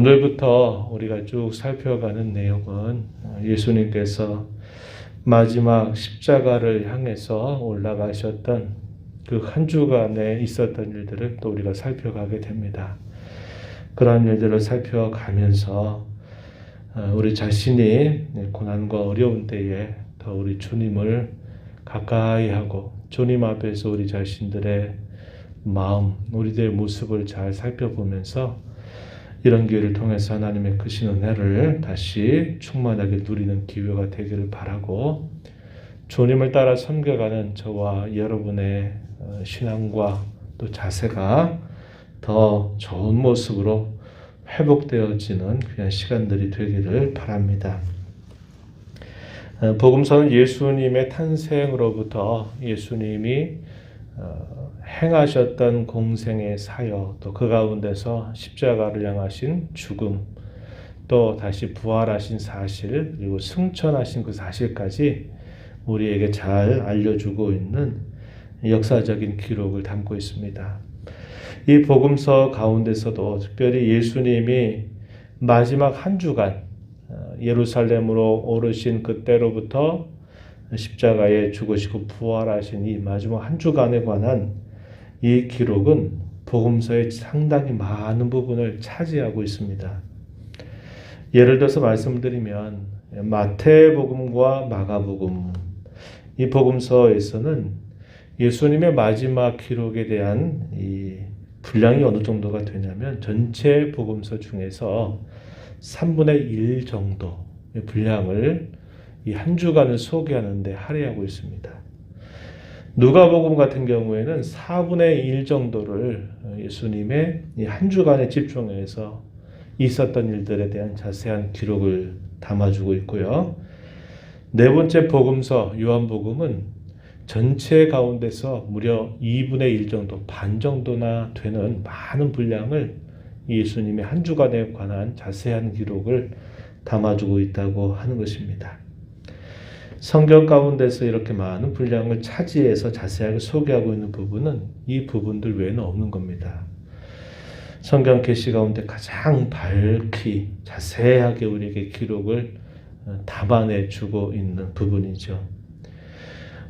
오늘부터 우리가 쭉 살펴가는 내용은 예수님께서 마지막 십자가를 향해서 올라가셨던 그 한 주간에 있었던 일들을 또 우리가 살펴가게 됩니다. 그러한 일들을 살펴가면서 우리 자신이 고난과 어려운 때에 더 우리 주님을 가까이 하고 주님 앞에서 우리 자신들의 마음, 우리들의 모습을 잘 살펴보면서 이런 기회를 통해서 하나님의 크신 은혜를 다시 충만하게 누리는 기회가 되기를 바라고, 주님을 따라 섬겨가는 저와 여러분의 신앙과 또 자세가 더 좋은 모습으로 회복되어지는 그런 시간들이 되기를 바랍니다. 복음서는 예수님의 탄생으로부터 예수님이 행하셨던 공생의 사역, 또 그 가운데서 십자가를 향하신 죽음, 또 다시 부활하신 사실, 그리고 승천하신 그 사실까지 우리에게 잘 알려주고 있는 역사적인 기록을 담고 있습니다. 이 복음서 가운데서도 특별히 예수님이 마지막 한 주간 예루살렘으로 오르신 그때로부터 십자가에 죽으시고 부활하신 이 마지막 한 주간에 관한 이 기록은 복음서의 상당히 많은 부분을 차지하고 있습니다. 예를 들어서 말씀드리면 마태복음과 마가복음, 이 복음서에서는 예수님의 마지막 기록에 대한 이 분량이 어느 정도가 되냐면 전체 복음서 중에서 3분의 1 정도의 분량을 이 한 주간을 소개하는 데 할애하고 있습니다. 누가복음 같은 경우에는 4분의 1 정도를 예수님의 이 한 주간에 집중해서 있었던 일들에 대한 자세한 기록을 담아주고 있고요. 네 번째 복음서 요한복음은 전체 가운데서 무려 2분의 1 정도, 반 정도나 되는 많은 분량을 예수님의 한 주간에 관한 자세한 기록을 담아주고 있다고 하는 것입니다. 성경 가운데서 이렇게 많은 분량을 차지해서 자세하게 소개하고 있는 부분은 이 부분들 외에는 없는 겁니다. 성경 계시 가운데 가장 밝히 자세하게 우리에게 기록을 담아내주고 있는 부분이죠.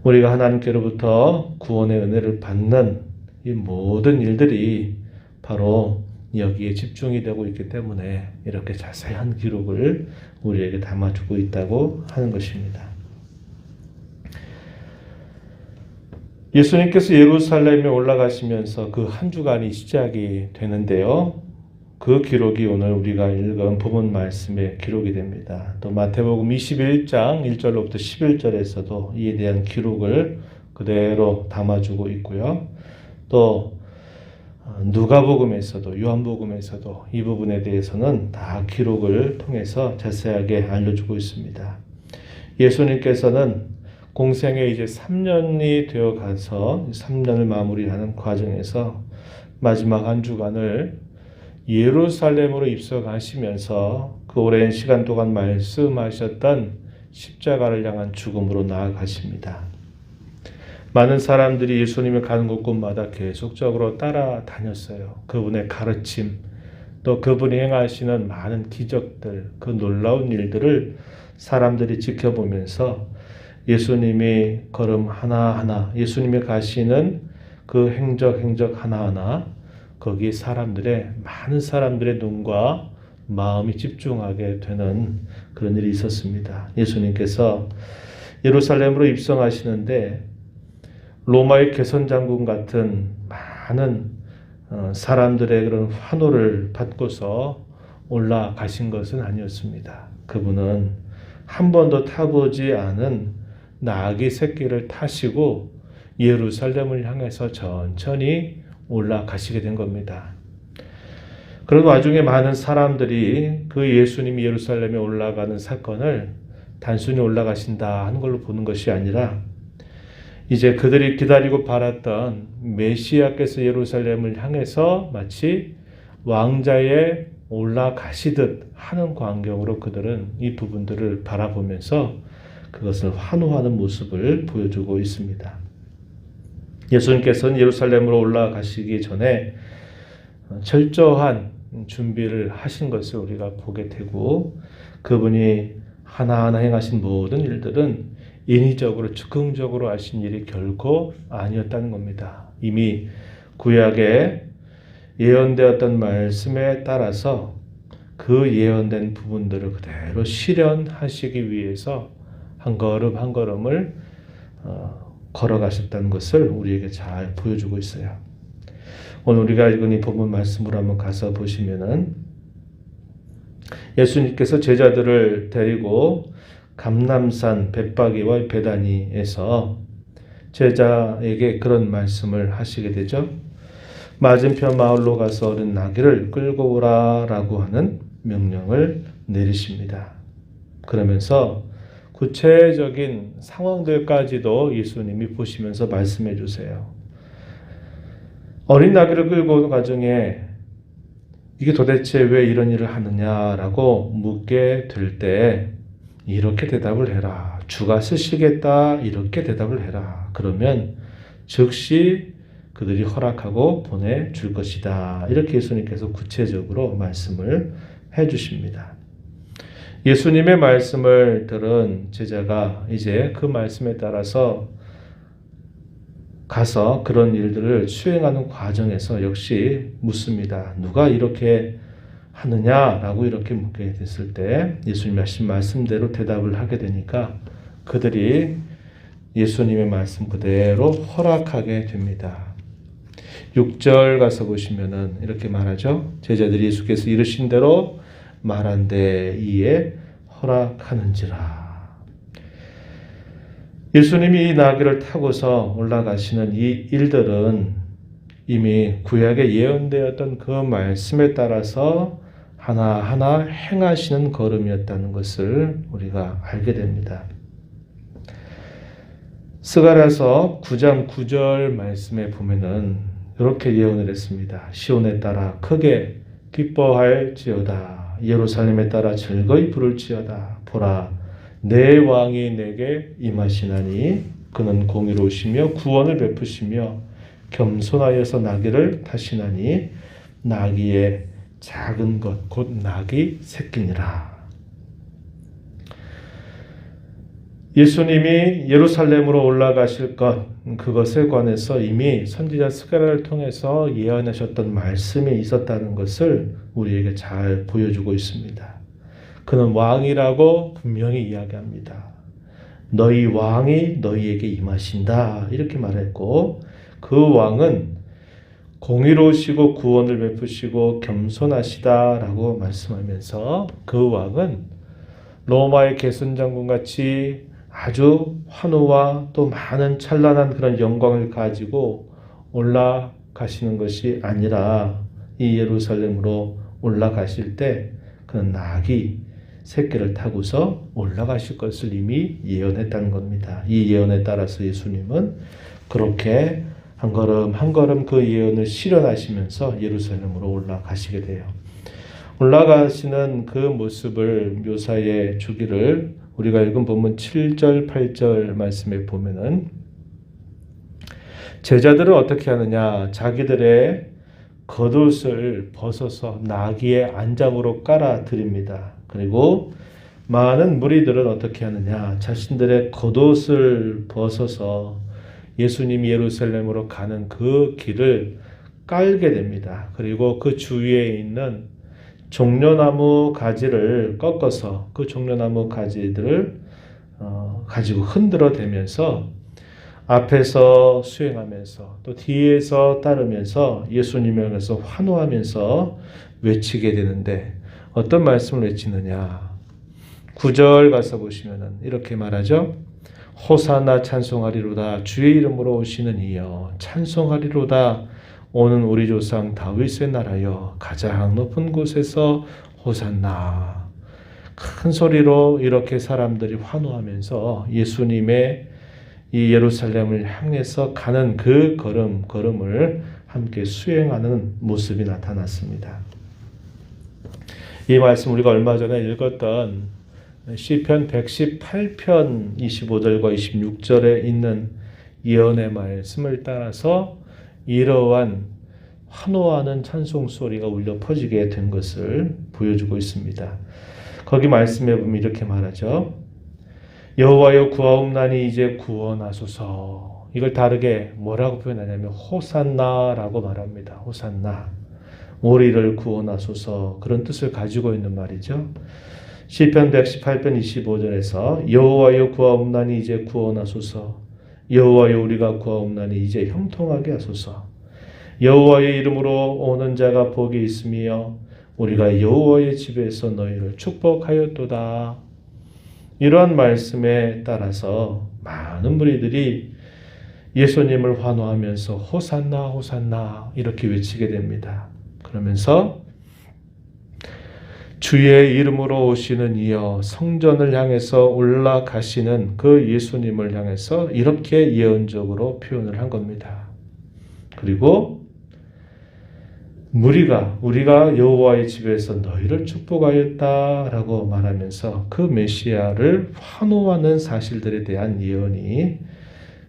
우리가 하나님께로부터 구원의 은혜를 받는 이 모든 일들이 바로 여기에 집중이 되고 있기 때문에 이렇게 자세한 기록을 우리에게 담아주고 있다고 하는 것입니다. 예수님께서 예루살렘에 올라가시면서 그 한 주간이 시작이 되는데요. 그 기록이 오늘 우리가 읽은 부분 말씀의 기록이 됩니다. 또 마태복음 21장 1절로부터 11절에서도 이에 대한 기록을 그대로 담아주고 있고요. 또 누가복음에서도 요한복음에서도 이 부분에 대해서는 다 기록을 통해서 자세하게 알려주고 있습니다. 예수님께서는 공생에 이제 3년이 되어 가서 3년을 마무리하는 과정에서 마지막 한 주간을 예루살렘으로 입성하시면서 그 오랜 시간 동안 말씀하셨던 십자가를 향한 죽음으로 나아가십니다. 많은 사람들이 예수님을 가는 곳곳마다 계속적으로 따라다녔어요. 그분의 가르침, 또 그분이 행하시는 많은 기적들, 그 놀라운 일들을 사람들이 지켜보면서 예수님이 걸음 하나하나, 예수님이 가시는 그 행적 하나하나, 거기 많은 사람들의 눈과 마음이 집중하게 되는 그런 일이 있었습니다. 예수님께서 예루살렘으로 입성하시는데 로마의 개선장군 같은 많은 사람들의 그런 환호를 받고서 올라가신 것은 아니었습니다. 그분은 한 번도 타보지 않은 나귀 새끼를 타시고 예루살렘을 향해서 천천히 올라가시게 된 겁니다. 그런 와중에 많은 사람들이 그 예수님이 예루살렘에 올라가는 사건을 단순히 올라가신다 하는 걸로 보는 것이 아니라 이제 그들이 기다리고 바랐던 메시아께서 예루살렘을 향해서 마치 왕자에 올라가시듯 하는 광경으로 그들은 이 부분들을 바라보면서 그것을 환호하는 모습을 보여주고 있습니다. 예수님께서는 예루살렘으로 올라가시기 전에 철저한 준비를 하신 것을 우리가 보게 되고, 그분이 하나하나 행하신 모든 일들은 인위적으로 즉흥적으로 하신 일이 결코 아니었다는 겁니다. 이미 구약에 예언되었던 말씀에 따라서 그 예언된 부분들을 그대로 실현하시기 위해서 한 걸음 한 걸음을 걸어가셨다는 것을 우리에게 잘 보여주고 있어요. 오늘 우리가 읽은 이 본문 말씀으로 한번 가서 보시면은, 예수님께서 제자들을 데리고 감람산 벳바기와 베다니에서 제자에게 그런 말씀을 하시게 되죠. 맞은편 마을로 가서 어린 나귀를 끌고 오라라고 하는 명령을 내리십니다. 그러면서 구체적인 상황들까지도 예수님이 보시면서 말씀해 주세요. 어린 나귀를 끌고 오는 과정에 이게 도대체 왜 이런 일을 하느냐라고 묻게 될 때 이렇게 대답을 해라. 주가 쓰시겠다. 이렇게 대답을 해라. 그러면 즉시 그들이 허락하고 보내줄 것이다. 이렇게 예수님께서 구체적으로 말씀을 해주십니다. 예수님의 말씀을 들은 제자가 이제 그 말씀에 따라서 가서 그런 일들을 수행하는 과정에서 역시 묻습니다. 누가 이렇게 하느냐라고 이렇게 묻게 됐을 때 예수님 하신 말씀대로 대답을 하게 되니까 그들이 예수님의 말씀 그대로 허락하게 됩니다. 6절 가서 보시면은 이렇게 말하죠. 제자들이 예수께서 이르신 대로 말한데 이에 허락하는지라. 예수님이 이 나귀를 타고서 올라가시는 이 일들은 이미 구약에 예언되었던 그 말씀에 따라서 하나하나 행하시는 걸음이었다는 것을 우리가 알게 됩니다. 스가랴서 9장 9절 말씀에 보면은 이렇게 예언을 했습니다. 시온에 따라 크게 기뻐할지어다. 예루살렘에 따라 즐거이 부를지어다. 보라, 내 왕이 내게 임하시나니 그는 공의로우시며 구원을 베푸시며 겸손하여서 나귀를 타시나니 나귀의 작은 것 곧 나귀 새끼니라. 예수님이 예루살렘으로 올라가실 것, 그것에 관해서 이미 선지자 스가랴를 통해서 예언하셨던 말씀이 있었다는 것을 우리에게 잘 보여주고 있습니다. 그는 왕이라고 분명히 이야기합니다. 너희 왕이 너희에게 임하신다 이렇게 말했고, 그 왕은 공의로우시고 구원을 베푸시고 겸손하시다라고 말씀하면서 그 왕은 로마의 개순장군같이 아주 환호와 또 많은 찬란한 그런 영광을 가지고 올라가시는 것이 아니라 이 예루살렘으로 올라가실 때 그는 나귀 새끼를 타고서 올라가실 것을 이미 예언했다는 겁니다. 이 예언에 따라서 예수님은 그렇게 한 걸음 한 걸음 그 예언을 실현하시면서 예루살렘으로 올라가시게 돼요. 올라가시는 그 모습을 묘사해 주기를 우리가 읽은 본문 7절 8절 말씀에 보면은, 제자들은 어떻게 하느냐, 자기들의 겉옷을 벗어서 나귀의 안장으로 깔아 드립니다. 그리고 많은 무리들은 어떻게 하느냐, 자신들의 겉옷을 벗어서 예수님이 예루살렘으로 가는 그 길을 깔게 됩니다. 그리고 그 주위에 있는 종려나무 가지를 꺾어서 그 종려나무 가지들을 가지고 흔들어 대면서 앞에서 수행하면서 또 뒤에서 따르면서 예수님을 향해서 환호하면서 외치게 되는데, 어떤 말씀을 외치느냐, 9절 가서 보시면은 이렇게 말하죠. 호사나 찬송하리로다. 주의 이름으로 오시는 이여 찬송하리로다. 오는 우리 조상 다윗의 나라여 가장 높은 곳에서 호산나. 큰 소리로 이렇게 사람들이 환호하면서 예수님의 이 예루살렘을 향해서 가는 그 걸음을 함께 수행하는 모습이 나타났습니다. 이 말씀 우리가 얼마 전에 읽었던 시편 118편 25절과 26절에 있는 예언의 말씀을 따라서 이러한 환호하는 찬송 소리가 울려 퍼지게 된 것을 보여주고 있습니다. 거기 말씀해 보면 이렇게 말하죠. 여호와여 구하옵나니 이제 구원하소서. 이걸 다르게 뭐라고 표현하냐면 호산나라고 말합니다. 호산나. 우리를 구원하소서. 그런 뜻을 가지고 있는 말이죠. 시편 118편 25절에서 여호와여 구하옵나니 이제 구원하소서. 여호와여 우리가 구하옵나니 이제 형통하게 하소서. 여호와의 이름으로 오는 자가 복이 있으며 우리가 여호와의 집에서 너희를 축복하였도다. 이러한 말씀에 따라서 많은 무리들이 예수님을 환호하면서 호산나 호산나 이렇게 외치게 됩니다. 그러면서 주의 이름으로 오시는 이여 성전을 향해서 올라가시는 그 예수님을 향해서 이렇게 예언적으로 표현을 한 겁니다. 그리고 우리가 여호와의 집에서 너희를 축복하였다라고 말하면서 그 메시아를 환호하는 사실들에 대한 예언이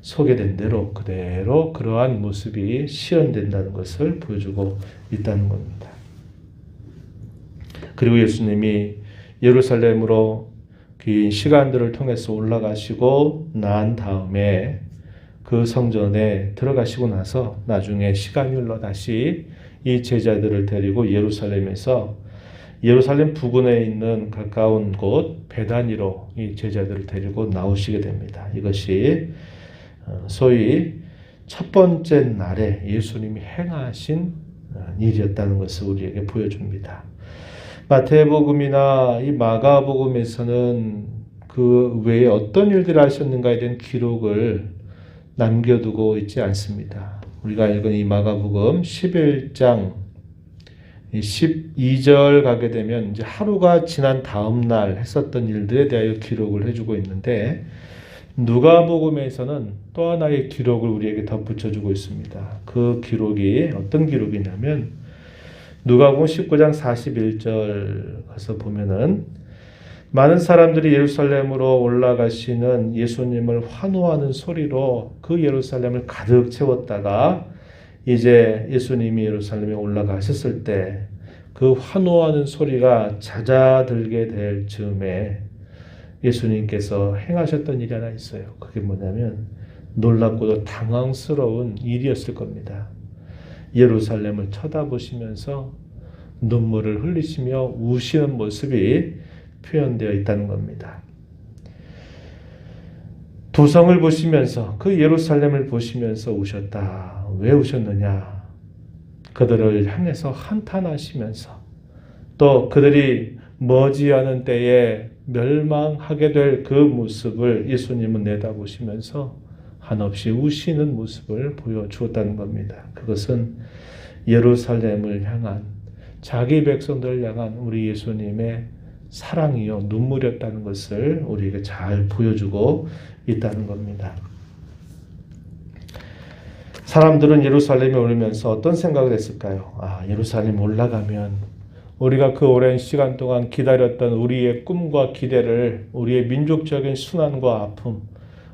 소개된 대로 그대로 그러한 모습이 실현된다는 것을 보여주고 있다는 겁니다. 그리고 예수님이 예루살렘으로 그 시간들을 통해서 올라가시고 난 다음에 그 성전에 들어가시고 나서 나중에 시간이 흘러 다시 이 제자들을 데리고 예루살렘에서 예루살렘 부근에 있는 가까운 곳 베다니로 이 제자들을 데리고 나오시게 됩니다. 이것이 소위 첫 번째 날에 예수님이 행하신 일이었다는 것을 우리에게 보여줍니다. 마태복음이나 이 마가복음에서는 그 외에 어떤 일들을 하셨는가에 대한 기록을 남겨두고 있지 않습니다. 우리가 읽은 이 마가복음 11장 12절 가게 되면 이제 하루가 지난 다음 날 했었던 일들에 대하여 기록을 해주고 있는데 누가복음에서는 또 하나의 기록을 우리에게 덧붙여주고 있습니다. 그 기록이 어떤 기록이냐면 누가복음 19장 41절 가서 보면은 많은 사람들이 예루살렘으로 올라가시는 예수님을 환호하는 소리로 그 예루살렘을 가득 채웠다가 이제 예수님이 예루살렘에 올라가셨을 때 그 환호하는 소리가 잦아들게 될 즈음에 예수님께서 행하셨던 일이 하나 있어요. 그게 뭐냐면 놀랍고도 당황스러운 일이었을 겁니다. 예루살렘을 쳐다보시면서 눈물을 흘리시며 우시는 모습이 표현되어 있다는 겁니다. 도성을 보시면서 그 예루살렘을 보시면서 우셨다. 왜 우셨느냐? 그들을 향해서 한탄하시면서 또 그들이 머지않은 때에 멸망하게 될 그 모습을 예수님은 내다보시면서 한없이 우시는 모습을 보여주었다는 겁니다. 그것은 예루살렘을 향한 자기 백성들을 향한 우리 예수님의 사랑이요 눈물이었다는 것을 우리에게 잘 보여주고 있다는 겁니다. 사람들은 예루살렘에 오르면서 어떤 생각을 했을까요? 예루살렘 올라가면 우리가 그 오랜 시간 동안 기다렸던 우리의 꿈과 기대를 우리의 민족적인 순환과 아픔,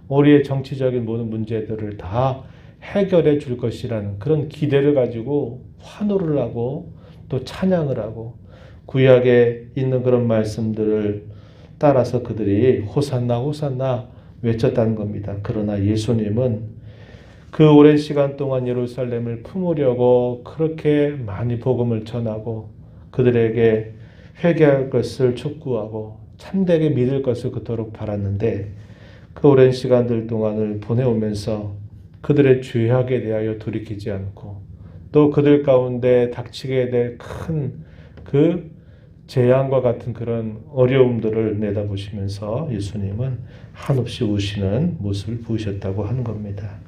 우리의 정치적인 모든 문제들을 다 해결해 줄 것이라는 그런 기대를 가지고 환호를 하고 또 찬양을 하고 구약에 있는 그런 말씀들을 따라서 그들이 호산나 호산나 외쳤다는 겁니다. 그러나 예수님은 그 오랜 시간 동안 예루살렘을 품으려고 그렇게 많이 복음을 전하고 그들에게 회개할 것을 촉구하고 참되게 믿을 것을 그토록 바랐는데 그 오랜 시간들 동안을 보내오면서 그들의 죄악에 대하여 돌이키지 않고 또 그들 가운데 닥치게 될 큰 그 재앙과 같은 그런 어려움들을 내다보시면서 예수님은 한없이 우시는 모습을 보이셨다고 하는 겁니다.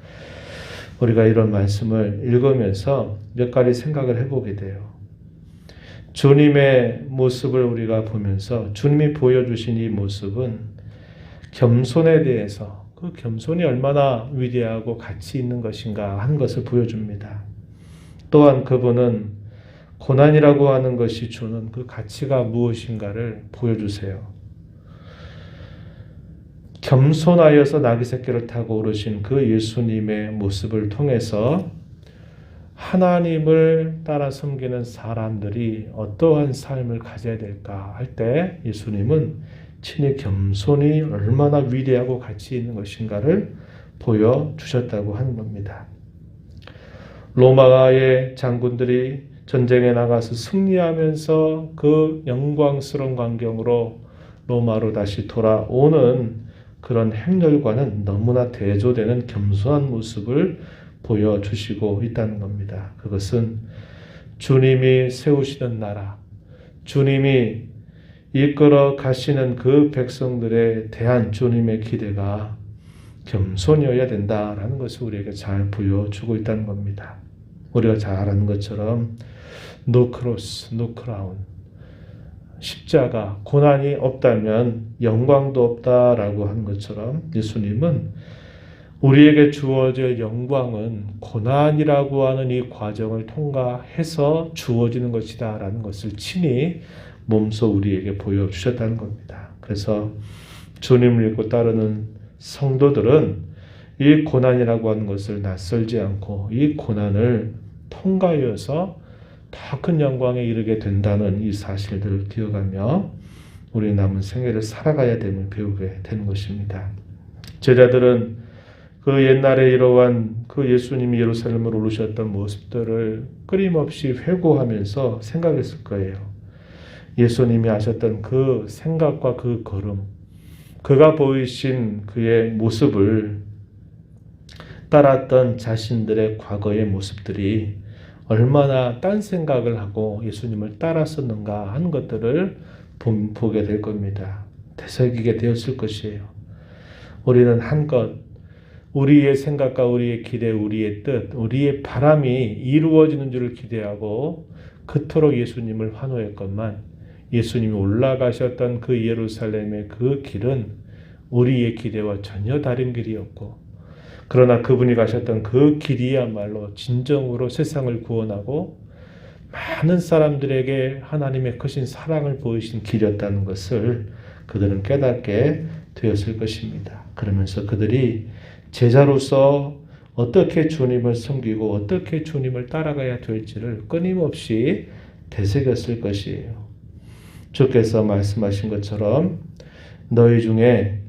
우리가 이런 말씀을 읽으면서 몇 가지 생각을 해보게 돼요. 주님의 모습을 우리가 보면서 주님이 보여주신 이 모습은 겸손에 대해서 그 겸손이 얼마나 위대하고 가치 있는 것인가 하는 것을 보여줍니다. 또한 그분은 고난이라고 하는 것이 주는 그 가치가 무엇인가를 보여주세요. 겸손하여서 나귀 새끼를 타고 오르신 그 예수님의 모습을 통해서 하나님을 따라 섬기는 사람들이 어떠한 삶을 가져야 될까 할 때 예수님은 친히 겸손이 얼마나 위대하고 가치 있는 것인가를 보여주셨다고 하는 겁니다. 로마의 장군들이 전쟁에 나가서 승리하면서 그 영광스러운 광경으로 로마로 다시 돌아오는 그런 행렬과는 너무나 대조되는 겸손한 모습을 보여주시고 있다는 겁니다. 그것은 주님이 세우시는 나라, 주님이 이끌어 가시는 그 백성들에 대한 주님의 기대가 겸손이어야 된다라는 것을 우리에게 잘 보여주고 있다는 겁니다. 우리가 잘 아는 것처럼 no cross, no crown, 십자가, 고난이 없다면 영광도 없다라고 하는 것처럼 예수님은 우리에게 주어질 영광은 고난이라고 하는 이 과정을 통과해서 주어지는 것이다 라는 것을 친히 몸소 우리에게 보여주셨다는 겁니다. 그래서 주님을 믿고 따르는 성도들은 이 고난이라고 하는 것을 낯설지 않고 이 고난을 통과하여서 더 큰 영광에 이르게 된다는 이 사실들을 기억하며 우리 남은 생애를 살아가야 됨을 배우게 되는 것입니다. 제자들은 그 옛날에 이러한 그 예수님이 예루살렘으로 오르셨던 모습들을 끊임없이 회고하면서 생각했을 거예요. 예수님이 하셨던 그 생각과 그 걸음, 그가 보이신 그의 모습을 따랐던 자신들의 과거의 모습들이 얼마나 딴 생각을 하고 예수님을 따랐었는가 하는 것들을 보게 될 겁니다. 되새기게 되었을 것이에요. 우리는 한껏 우리의 생각과 우리의 기대, 우리의 뜻, 우리의 바람이 이루어지는 줄을 기대하고 그토록 예수님을 환호했건만 예수님이 올라가셨던 그 예루살렘의 그 길은 우리의 기대와 전혀 다른 길이었고, 그러나 그분이 가셨던 그 길이야말로 진정으로 세상을 구원하고 많은 사람들에게 하나님의 크신 사랑을 보이신 길이었다는 것을 그들은 깨닫게 되었을 것입니다. 그러면서 그들이 제자로서 어떻게 주님을 섬기고 어떻게 주님을 따라가야 될지를 끊임없이 되새겼을 것이에요. 주께서 말씀하신 것처럼 너희 중에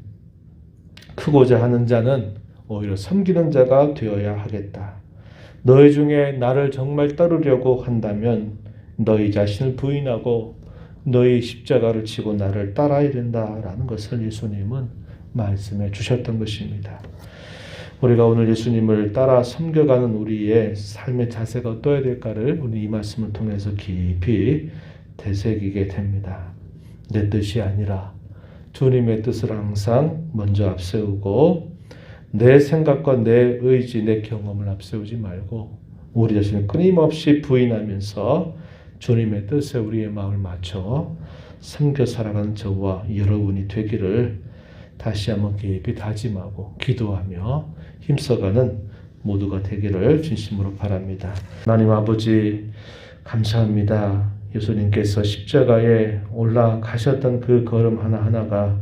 크고자 하는 자는 오히려 섬기는 자가 되어야 하겠다. 너희 중에 나를 정말 따르려고 한다면 너희 자신을 부인하고 너희 십자가를 지고 나를 따라야 된다라는 것을 예수님은 말씀해 주셨던 것입니다. 우리가 오늘 예수님을 따라 섬겨가는 우리의 삶의 자세가 어떠해야 될까를 우리 이 말씀을 통해서 깊이 되새기게 됩니다. 내 뜻이 아니라 주님의 뜻을 항상 먼저 앞세우고 내 생각과 내 의지, 내 경험을 앞세우지 말고 우리 자신을 끊임없이 부인하면서 주님의 뜻에 우리의 마음을 맞춰 섬겨 살아가는 저와 여러분이 되기를 다시 한번 깊이 다짐하고 기도하며 힘써가는 모두가 되기를 진심으로 바랍니다. 하나님 아버지 감사합니다. 예수님께서 십자가에 올라가셨던 그 걸음 하나하나가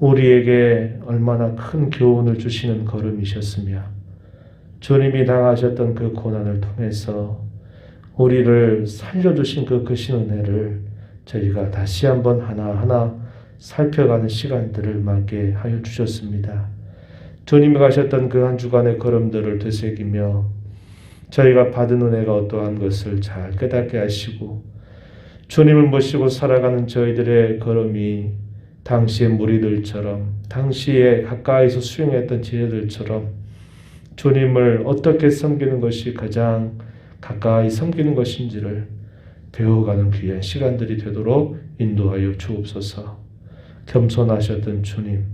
우리에게 얼마나 큰 교훈을 주시는 걸음이셨으며 주님이 당하셨던 그 고난을 통해서 우리를 살려주신 그 크신 은혜를 저희가 다시 한번 하나하나 살펴가는 시간들을 맞게 하여 주셨습니다. 주님이 가셨던 그 한 주간의 걸음들을 되새기며 저희가 받은 은혜가 어떠한 것을 잘 깨닫게 하시고 주님을 모시고 살아가는 저희들의 걸음이 당시의 무리들처럼 당시에 가까이서 수용했던 제자들처럼 주님을 어떻게 섬기는 것이 가장 가까이 섬기는 것인지를 배워가는 귀한 시간들이 되도록 인도하여 주옵소서. 겸손하셨던 주님,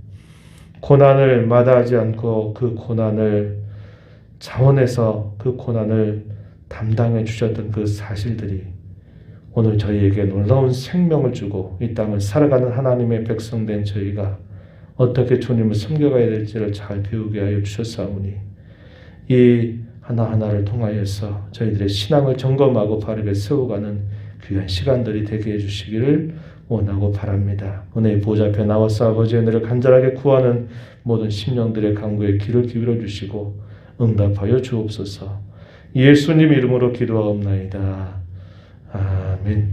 고난을 마다하지 않고 그 고난을 자원해서 그 고난을 담당해 주셨던 그 사실들이 오늘 저희에게 놀라운 생명을 주고 이 땅을 살아가는 하나님의 백성된 저희가 어떻게 주님을 섬겨가야 될지를 잘 배우게 하여 주셨사오니 이 하나하나를 통하여서 저희들의 신앙을 점검하고 바르게 세워가는 귀한 시간들이 되게 해주시기를 원하고 바랍니다. 은혜의 보좌 앞에 나와서 아버지의 은혜를 간절하게 구하는 모든 심령들의 간구에 귀를 기울여 주시고 응답하여 주옵소서. 예수님 이름으로 기도하옵나이다. 아멘.